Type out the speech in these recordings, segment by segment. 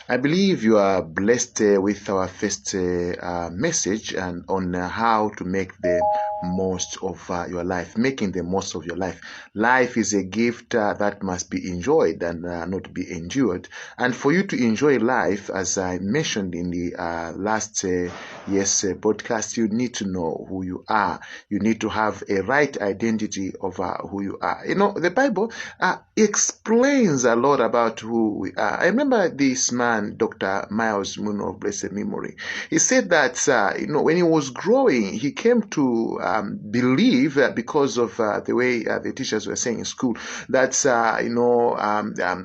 I believe you are blessed with our first message and on how to make the most of your life, making the most of your life. Life is a gift that must be enjoyed and not be endured. And for you to enjoy life, as I mentioned in the last podcast, you need to know who you are. You need to have a right identity of who you are. You know, the Bible explains a lot about who we are. I remember this man, Dr. Miles Muno of blessed memory. He said that when he was growing, he came to believe because of the way the teachers were saying in school that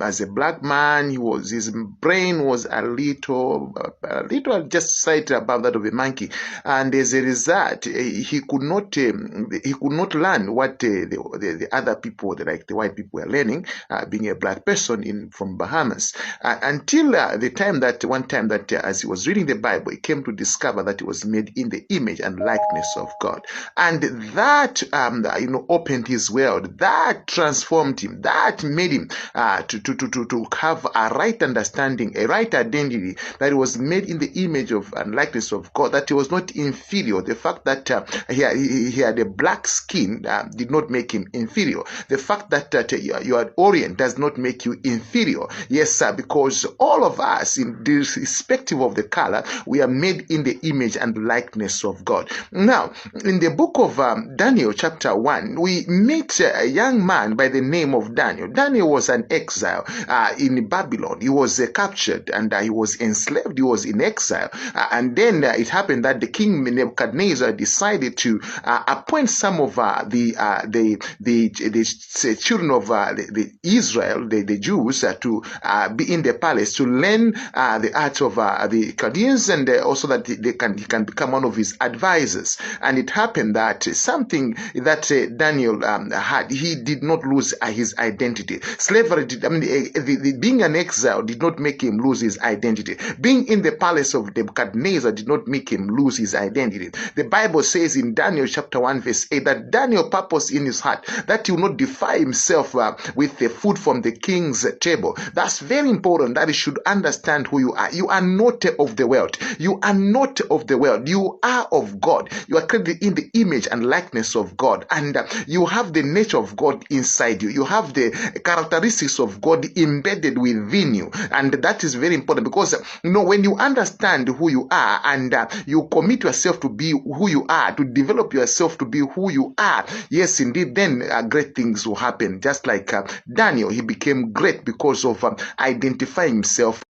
as a black man, his brain was a little just slightly above that of a monkey, and as a result, he could not learn what the other people, like the white people, were learning, being a black person from Bahamas, until the time that as he was reading the Bible, he came to discover that he was made in the image and likeness of God, and that opened his world, that transformed him, that made him to have a right understanding, a right identity, that he was made in the image of and likeness of God, that he was not inferior. The fact that he had a black skin did not make him inferior. The fact that you are Orient does not make you inferior. Yes, sir, because all of us, irrespective of the color, we are made in the image and likeness of God. Now, in the book of Daniel chapter 1, we meet a young man by the name of Daniel. Daniel was an exile in Babylon. He was captured and he was enslaved. He was in exile. And then it happened that the king Nebuchadnezzar decided to appoint some of the children of the Israel, the Jews, to be in the palace to learn the art of the Chaldeans, and also that he can become one of his advisors. And it happened that something that Daniel had, he did not lose his identity. Slavery, being an exile did not make him lose his identity. Being in the palace of Nebuchadnezzar did not make him lose his identity. The Bible says in Daniel chapter 1 verse 8 that Daniel purposed in his heart that he will not defile himself with the food from the king's table. That's very important, that he should understand who you are. You are not of the world. You are not of the world. You are of God. You are created in the image and likeness of God, and you have the nature of God inside you. You have the characteristics of God embedded within you, and that is very important because when you understand who you are and you commit yourself to be who you are, to develop yourself to be who you are, yes, indeed, then great things will happen. Just like Daniel, he became great because of identifying himself